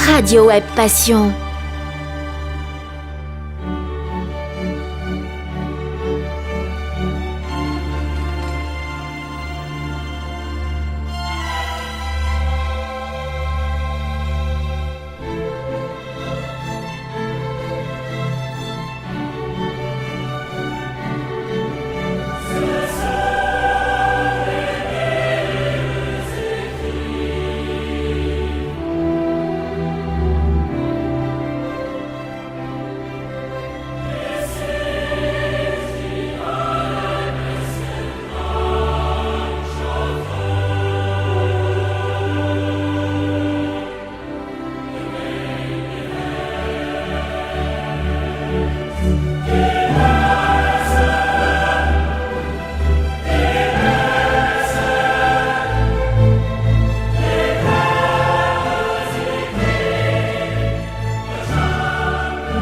Radio Web Passion.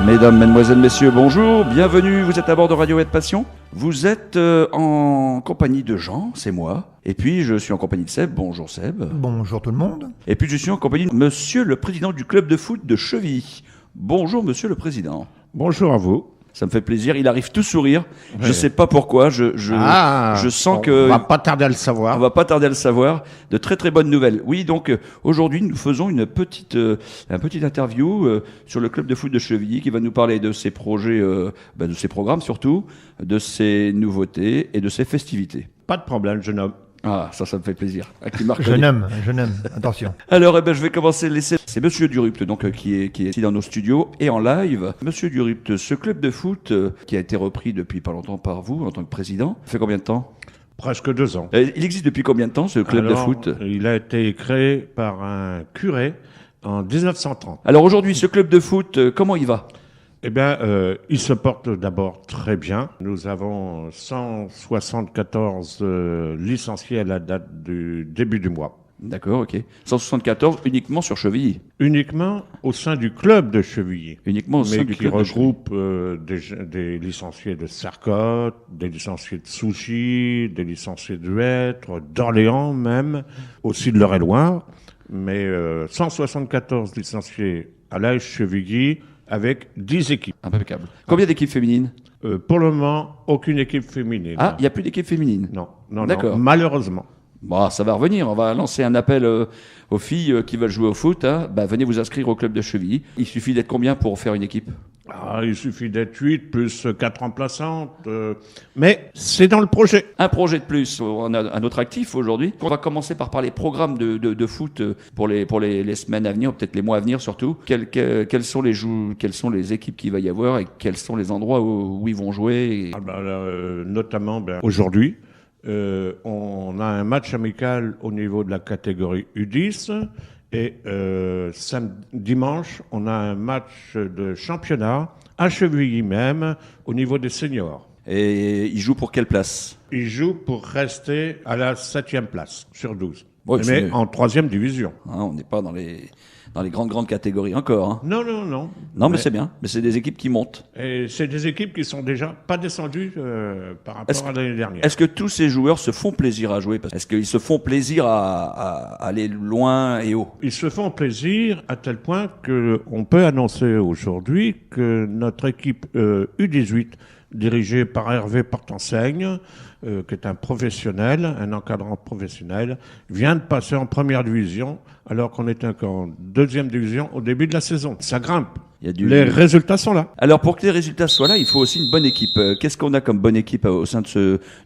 Mesdames, Mesdemoiselles, Messieurs, bonjour, bienvenue, vous êtes à bord de Radio Web Passion. Vous êtes en compagnie de Jean, c'est moi, et puis je suis en compagnie de Seb, bonjour Seb. Bonjour tout le monde. Et puis je suis en compagnie de Monsieur le Président du club de foot de Chevilly. Bonjour Monsieur le Président. Bonjour à vous. Ça me fait plaisir, il arrive tout sourire, Ouais. je sais pas pourquoi, je sens que... On va pas tarder à le savoir. On va pas tarder à le savoir. De très très bonnes nouvelles. Oui, donc aujourd'hui nous faisons une petite interview sur le club de foot de Chevilly qui va nous parler de ses projets, de ses programmes surtout, de ses nouveautés et de ses festivités. Pas de problème, jeune homme. Ah, ça me fait plaisir. Qui marque Jeune homme, attention. Alors, je vais commencer. C'est Monsieur Durupt, donc qui est ici dans nos studios et en live. Monsieur Durupt, ce club de foot qui a été repris depuis pas longtemps par vous en tant que président, fait combien de temps? Presque 2 ans. Il existe depuis combien de temps ce club de foot? Il a été créé par un curé en 1930. Alors aujourd'hui, ce club de foot, comment il va? Eh bien, il se porte d'abord très bien. Nous avons 174 licenciés à la date du début du mois. D'accord, ok. 174 uniquement sur Chevilly. Uniquement au sein du club de Chevilly. Uniquement au sein Mais du qui club de Chevilly. regroupe des licenciés de Sarcotte, des licenciés de Souchy, des licenciés de Huêtre, d'Orléans même, aussi de l'Eure-et-Loire. Mais 174 licenciés à l'AS Chevilly avec 10 équipes. Impeccable. Combien d'équipes féminines? Pour le moment, aucune équipe féminine. Ah, il n'y a plus d'équipes féminines. Non, D'accord. malheureusement. Bon, ça va revenir. On va lancer un appel aux filles qui veulent jouer au foot. Hein. Venez vous inscrire au club de Chevilly. Il suffit d'être combien pour faire une équipe? Il suffit d'être 8 plus 4 remplaçantes. Mais c'est dans le projet. Un projet de plus. On a un autre actif aujourd'hui. On va commencer par parler programme de foot pour les semaines à venir, peut-être les mois à venir surtout. Quelles sont les équipes qu'il va y avoir et quels sont les endroits où ils vont jouer Notamment, aujourd'hui, on a un match amical au niveau de la catégorie U10 et dimanche, on a un match de championnat à Chevilly même au niveau des seniors. Et ils jouent pour quelle place? Ils jouent pour rester à la 7e place sur 12. Ouais, mais en 3e division. On n'est pas dans les grandes catégories encore. Hein. Non. Non, mais c'est bien. Mais c'est des équipes qui montent. Et c'est des équipes qui sont déjà pas descendues par rapport à l'année dernière. Est-ce que tous ces joueurs se font plaisir à jouer? Est-ce qu'ils se font plaisir à aller loin et haut? Ils se font plaisir à tel point qu'on peut annoncer aujourd'hui que notre équipe U18, dirigée par Hervé Portenseigne, qui est un professionnel, un encadrant professionnel, vient de passer en première division, alors qu'on était en 2e division au début de la saison. Ça grimpe. Les résultats sont là. Alors, pour que les résultats soient là, il faut aussi une bonne équipe. Qu'est-ce qu'on a comme bonne équipe au sein de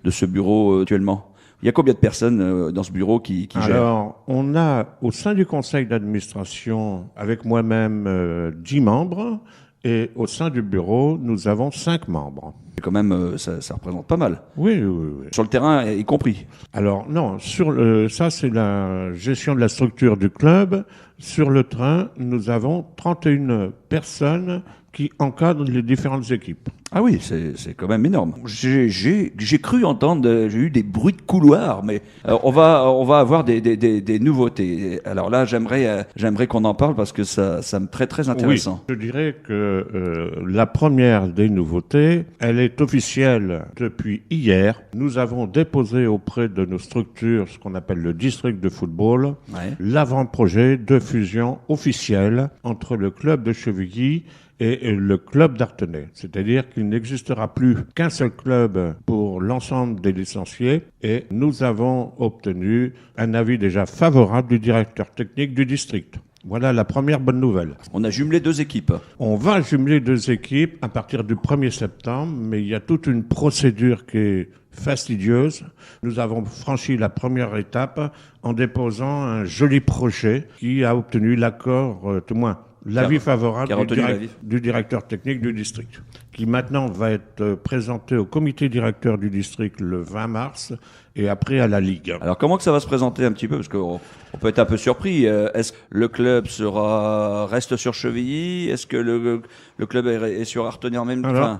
ce bureau actuellement? Il y a combien de personnes dans ce bureau qui gèrent? Alors, on a au sein du conseil d'administration, avec moi-même, 10 membres. Et au sein du bureau, nous avons 5 membres. Et quand même, ça représente pas mal. Oui. Sur le terrain, y compris. Alors, non, ça, c'est la gestion de la structure du club. Sur le terrain, nous avons 31 personnes qui encadrent les différentes équipes. Ah oui, c'est quand même énorme. J'ai cru entendre, j'ai eu des bruits de couloir, mais on va avoir des nouveautés. Alors là, j'aimerais qu'on en parle parce que ça me paraît très intéressant. Oui, je dirais que la première des nouveautés, elle est est officiel depuis hier. Nous avons déposé auprès de nos structures, ce qu'on appelle le district de football, l'avant-projet de fusion officielle entre le club de Chevilly et le club d'Artenay. C'est-à-dire qu'il n'existera plus qu'un seul club pour l'ensemble des licenciés et nous avons obtenu un avis déjà favorable du directeur technique du district. Voilà la première bonne nouvelle. On a jumelé 2 équipes. On va jumeler 2 équipes à partir du 1er septembre, mais il y a toute une procédure qui est fastidieuse. Nous avons franchi la première étape en déposant un joli projet qui a obtenu l'accord, tout moins l'avis favorable du directeur technique du district, qui maintenant va être présenté au comité directeur du district le 20 mars et après à la Ligue. Alors comment que ça va se présenter un petit peu, parce qu'on peut être un peu surpris. Est-ce que le club reste sur Chevilly? Est-ce que le club est sur Artenay en même temps? Enfin,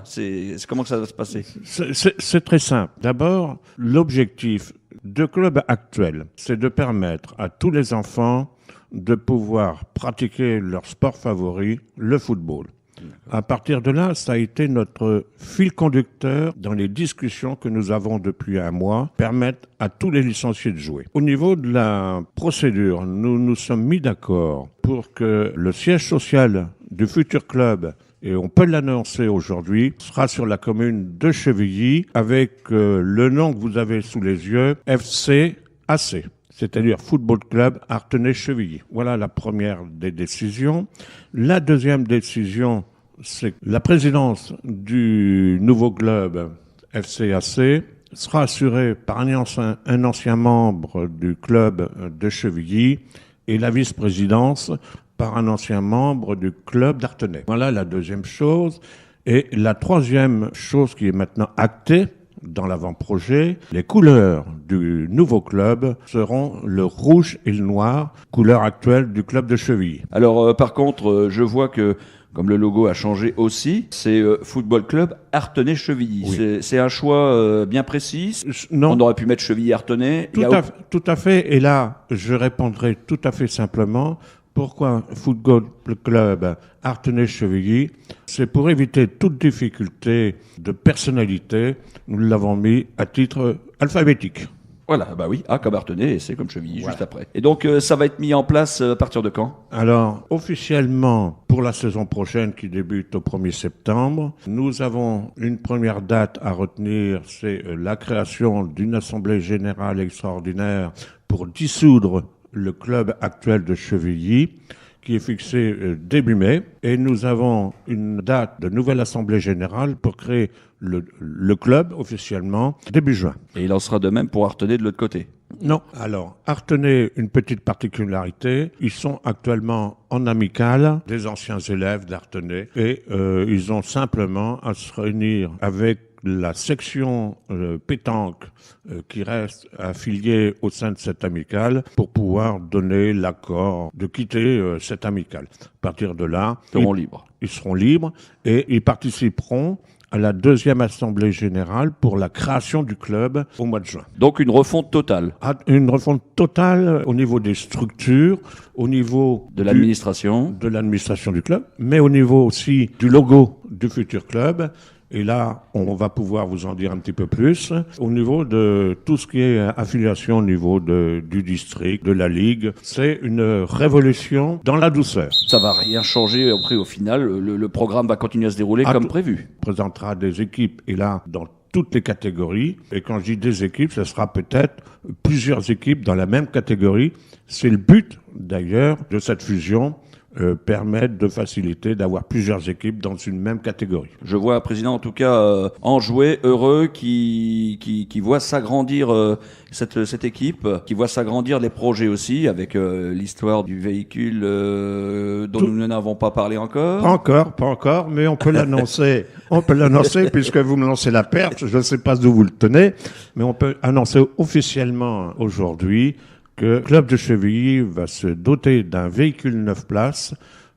comment que ça va se passer? C'est très simple. D'abord, l'objectif du club actuel, c'est de permettre à tous les enfants de pouvoir pratiquer leur sport favori, le football. À partir de là, ça a été notre fil conducteur dans les discussions que nous avons depuis un mois, permettre à tous les licenciés de jouer. Au niveau de la procédure, nous nous sommes mis d'accord pour que le siège social du futur club, et on peut l'annoncer aujourd'hui, sera sur la commune de Chevilly avec le nom que vous avez sous les yeux, FCAC. C'est-à-dire Football Club Artenay-Chevilly. Voilà la première des décisions. La deuxième décision, c'est que la présidence du nouveau club FCAC sera assurée par un ancien membre du club de Chevilly et la vice-présidence par un ancien membre du club d'Artenay. Voilà la deuxième chose. Et la troisième chose qui est maintenant actée, dans l'avant-projet, les couleurs du nouveau club seront le rouge et le noir, couleur actuelle du club de Chevilly. Alors par contre, je vois que comme le logo a changé aussi, c'est Football Club Artenay-Chevilly. Oui. C'est un choix bien précis. Non. On aurait pu mettre Chevilly-Artenay. Tout à fait. Et là, je répondrai tout à fait simplement. Pourquoi Football Club Artenay-Chevilly? C'est pour éviter toute difficulté de personnalité. Nous l'avons mis à titre alphabétique. Voilà, bah oui, A comme Artenay et C comme Chevilly, voilà. Juste après. Et donc, ça va être mis en place à partir de quand? Alors, officiellement, pour la saison prochaine qui débute au 1er septembre, nous avons une première date à retenir, c'est la création d'une assemblée générale extraordinaire pour dissoudre le club actuel de Chevilly, qui est fixé début mai. Et nous avons une date de nouvelle assemblée générale pour créer le club officiellement début juin. Et il en sera de même pour Artenay de l'autre côté? Non. Alors, Artenay, une petite particularité, ils sont actuellement en amicale des anciens élèves d'Artenay et ils ont simplement à se réunir avec la section pétanque qui reste affiliée au sein de cette amicale pour pouvoir donner l'accord de quitter cette amicale. À partir de là, ils seront libres et ils participeront à la deuxième assemblée générale pour la création du club au mois de juin. Donc une refonte totale. Une refonte totale au niveau des structures, au niveau de l'administration du club, mais au niveau aussi du logo du futur club. Et là, on va pouvoir vous en dire un petit peu plus. Au niveau de tout ce qui est affiliation au niveau du district, de la Ligue, c'est une révolution dans la douceur. Ça va rien changer après au final. Le programme va continuer à se dérouler comme prévu. On présentera des équipes, et là, dans toutes les catégories. Et quand je dis des équipes, ce sera peut-être plusieurs équipes dans la même catégorie. C'est le but, d'ailleurs, de cette fusion. Permettre de faciliter d'avoir plusieurs équipes dans une même catégorie. Je vois un président en tout cas enjoué, heureux, qui voit s'agrandir cette équipe, qui voit s'agrandir les projets aussi avec l'histoire du véhicule dont nous n'avons pas parlé encore. Pas encore, mais on peut l'annoncer. On peut l'annoncer puisque vous me lancez la perche. Je ne sais pas d'où vous le tenez, mais on peut annoncer officiellement aujourd'hui que le club de Chevilly va se doter d'un véhicule 9 places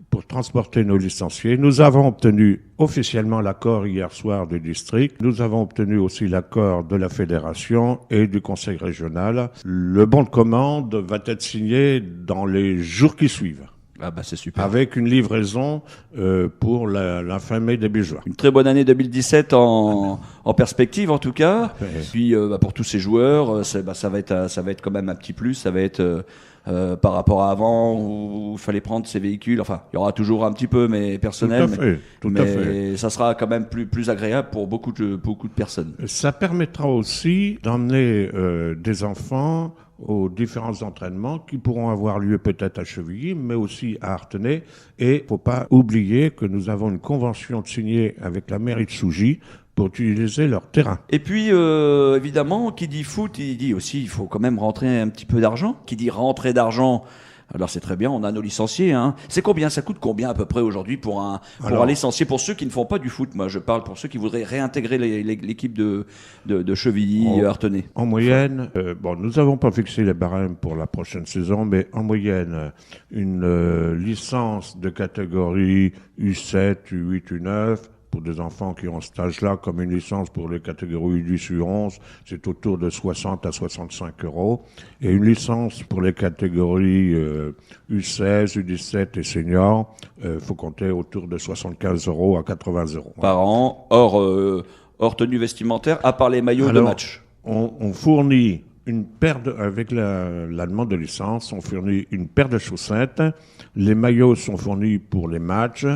pour transporter nos licenciés. Nous avons obtenu officiellement l'accord hier soir du district. Nous avons obtenu aussi l'accord de la fédération et du conseil régional. Le bon de commande va être signé dans les jours qui suivent. Ah bah c'est super. Avec une livraison pour la famille des Bijoux. Une très bonne année 2017 en perspective en tout cas. Ouais. Puis pour tous ces joueurs, ça va être quand même un petit plus. Ça va être par rapport à avant où il fallait prendre ces véhicules. Enfin, il y aura toujours un petit peu, mais personnel. Tout à fait. Mais ça sera quand même plus agréable pour beaucoup de personnes. Ça permettra aussi d'emmener des enfants aux différents entraînements qui pourront avoir lieu peut-être à Chevilly, mais aussi à Artenay. Et il ne faut pas oublier que nous avons une convention signée avec la mairie de Sougy pour utiliser leur terrain. Et puis, évidemment, qui dit foot, il dit aussi il faut quand même rentrer un petit peu d'argent. Qui dit rentrer d'argent, alors c'est très bien, on a nos licenciés. Hein. C'est combien, ça coûte combien à peu près aujourd'hui pour un licencié, pour ceux qui ne font pas du foot? Moi, je parle pour ceux qui voudraient réintégrer l'équipe de Chevilly, Artenay. En moyenne, nous n'avons pas fixé les barèmes pour la prochaine saison, mais en moyenne, une licence de catégorie U7, U8, U9, pour des enfants qui ont ce âge-là, comme une licence pour les catégories U10, U11, c'est autour de 60 à 65 euros. Et une licence pour les catégories U16, U17 et seniors, faut compter autour de 75 euros à 80 euros. Par an, hors tenue vestimentaire, à part les maillots de match. On fournit une paire avec la demande de licence, on fournit une paire de chaussettes. Les maillots sont fournis pour les matchs.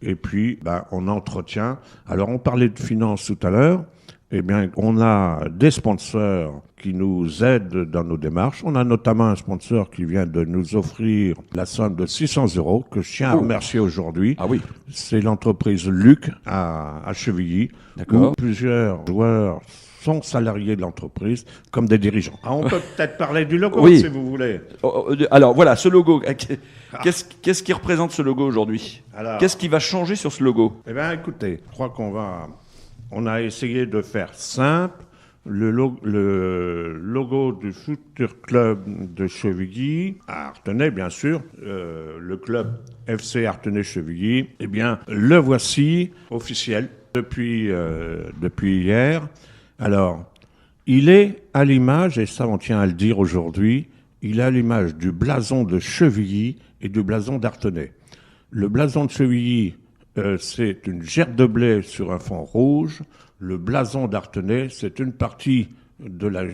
Et puis, on entretient. Alors, on parlait de finances tout à l'heure. Eh bien, on a des sponsors qui nous aident dans nos démarches. On a notamment un sponsor qui vient de nous offrir la somme de 600 euros que je tiens à remercier aujourd'hui. Ah oui. C'est l'entreprise Luc à Chevilly. D'accord. Où plusieurs joueurs sont salariés de l'entreprise comme des dirigeants. On peut peut-être parler du logo si vous voulez. Alors voilà, ce logo, qu'est-ce qui représente ce logo aujourd'hui? Qu'est-ce qui va changer sur ce logo? Eh bien écoutez, je crois on a essayé de faire simple. Le logo du futur club de Chevilly, à Artenay bien sûr, le club FC Artenay-Chevilly, eh bien le voici officiel depuis hier. Alors, il est à l'image, et ça on tient à le dire aujourd'hui, il est à l'image du blason de Chevilly et du blason d'Artenay. Le blason de Chevilly, c'est une gerbe de blé sur un fond rouge. Le blason d'Artenay, c'est une partie de la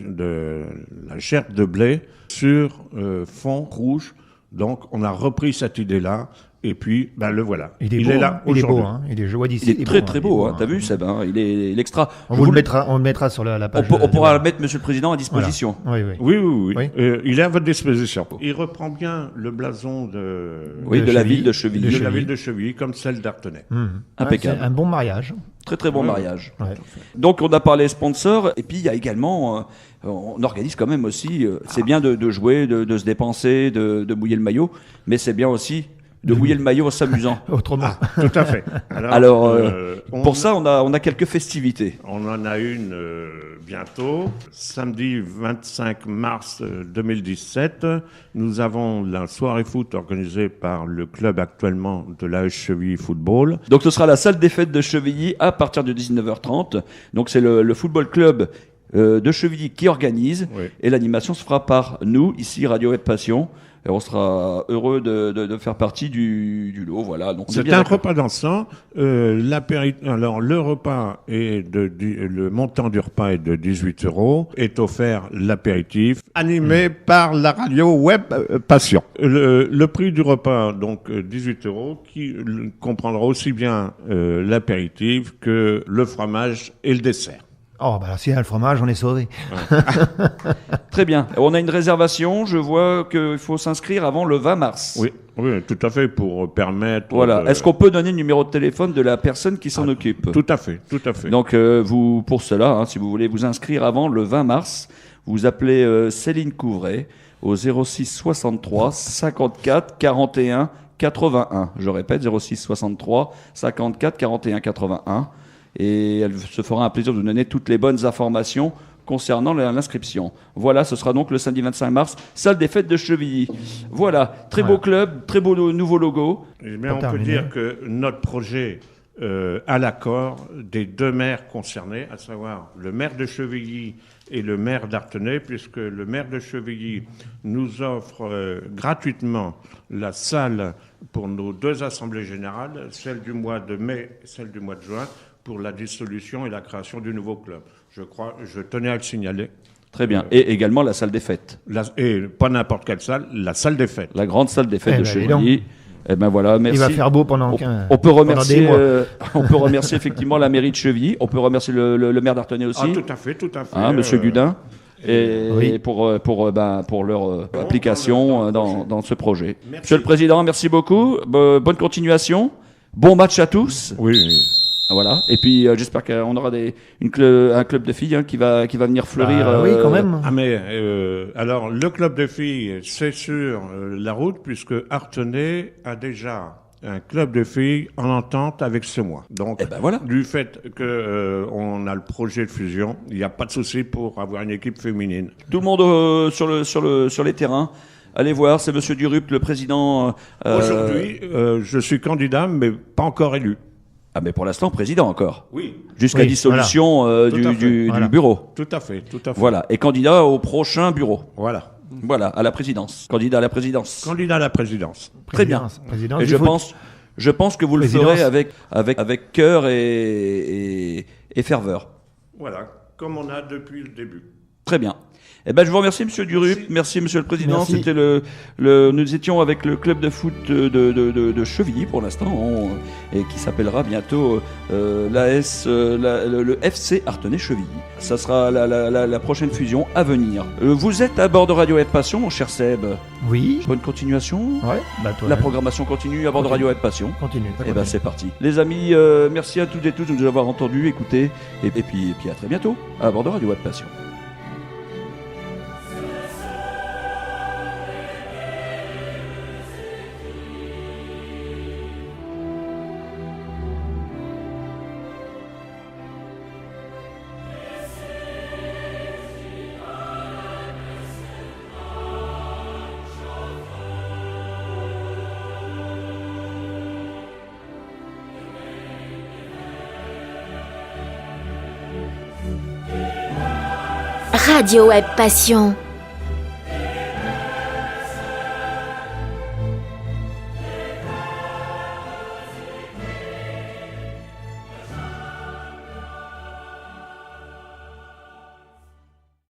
gerbe de blé sur fond rouge. Donc, on a repris cette idée-là. Et puis, le voilà. Il est là aujourd'hui. Il est joyeux d'ici. Il est très beau. T'as vu, Seb, il est l'extra. On le mettra sur la page. On pourra le mettre, Monsieur le Président, à disposition. Voilà. Oui. Il est à votre disposition. Il reprend bien le blason de la ville de Chevilly. De la ville de Chevilly, comme celle d'Artenay. Impeccable. C'est un bon mariage. Très bon mariage. Ouais. Donc on a parlé sponsors, et puis il y a également, on organise quand même aussi, c'est bien de jouer, de se dépenser, de mouiller le maillot, mais c'est bien aussi de mouiller le maillot en s'amusant. Autrement. Tout à fait. Alors pour ça, on a quelques festivités. On en a une bientôt. Samedi 25 mars 2017, nous avons la soirée foot organisée par le club actuellement de l'AS Chevilly Football. Donc ce sera la salle des fêtes de Chevilly à partir de 19h30. Donc c'est le football club de Chevilly qui organise. Oui. Et l'animation se fera par nous, ici Radio Web Passion. Et on sera heureux de faire partie du lot. Voilà. Donc c'est un repas dansant. Alors le repas le montant du repas est de 18 euros. Est offert l'apéritif animé par la radio Web Passion. Le prix du repas, donc 18 euros, qui comprendra aussi bien l'apéritif que le fromage et le dessert. Oh, s'il y a le fromage, on est sauvé. Très bien. On a une réservation. Je vois qu'il faut s'inscrire avant le 20 mars. Oui, tout à fait, pour permettre... Voilà. Est-ce qu'on peut donner le numéro de téléphone de la personne qui s'en occupe? Tout à fait. Donc, pour cela, si vous voulez vous inscrire avant le 20 mars, vous appelez Céline Couvret au 06 63 54 41 81. Je répète, 06 63 54 41 81. Et elle se fera un plaisir de vous donner toutes les bonnes informations concernant l'inscription. Voilà, ce sera donc le samedi 25 mars, salle des fêtes de Chevilly. Voilà, très beau club, très beau nouveau logo. Eh bien, on peut dire que notre projet a l'accord des deux maires concernés, à savoir le maire de Chevilly et le maire d'Artenay, puisque le maire de Chevilly nous offre gratuitement la salle pour nos 2 assemblées générales, celle du mois de mai et celle du mois de juin, pour la dissolution et la création du nouveau club. Je tenais à le signaler. Très bien. Et également la salle des fêtes. Et pas n'importe quelle salle, la salle des fêtes. La grande salle des fêtes de ben, Chevilly. Eh ben voilà, merci. Il va faire beau pendant on peut remercier, pendant des mois. on peut remercier effectivement la mairie de Chevilly. On peut remercier le maire d'Artenay aussi. Ah, tout à fait. Monsieur Gudin. Et Oui. pour leur application dans ce projet. Merci. Monsieur le Président, merci beaucoup. Bonne continuation. Bon match à tous. Oui. Voilà. Et puis j'espère qu'on aura un club de filles qui va venir fleurir. Oui, quand même. Ah mais alors le club de filles, c'est sur la route puisque Artenay a déjà un club de filles en entente avec CEMOI. Donc Eh ben voilà. du fait que on a le projet de fusion, il n'y a pas de souci pour avoir une équipe féminine. Tout le monde sur les terrains. Allez voir, c'est Monsieur Durupt, le président. Aujourd'hui, je suis candidat, mais pas encore élu. Ah mais pour l'instant président encore. Oui. Jusqu'à Oui, dissolution Tout à fait. du Voilà. bureau. Tout à fait. Voilà. Et candidat au prochain bureau. Voilà. Voilà, à la présidence. Candidat à la présidence. Candidat à la présidence. Très bien. Présidence Et du je foot. pense que vous le Présidence. ferez avec cœur et ferveur. Voilà. Comme on a depuis le début. Très bien. Eh ben, je vous remercie, Monsieur Durupt. Merci, Monsieur le Président. Merci. C'était nous étions avec le club de foot de Chevilly pour l'instant, et qui s'appellera bientôt le FC Artenay Chevilly. Ça sera la prochaine fusion à venir. Vous êtes à bord de Radio Web Passion, mon cher Seb. Oui. Bonne continuation. Ouais. Bah, toi, La programmation continue à bord de Radio Web Passion. Continue. Et ben c'est parti. Les amis, merci à toutes et tous de nous avoir entendus, écoutés, et puis à très bientôt à bord de Radio Web Passion. Radio Web Passion.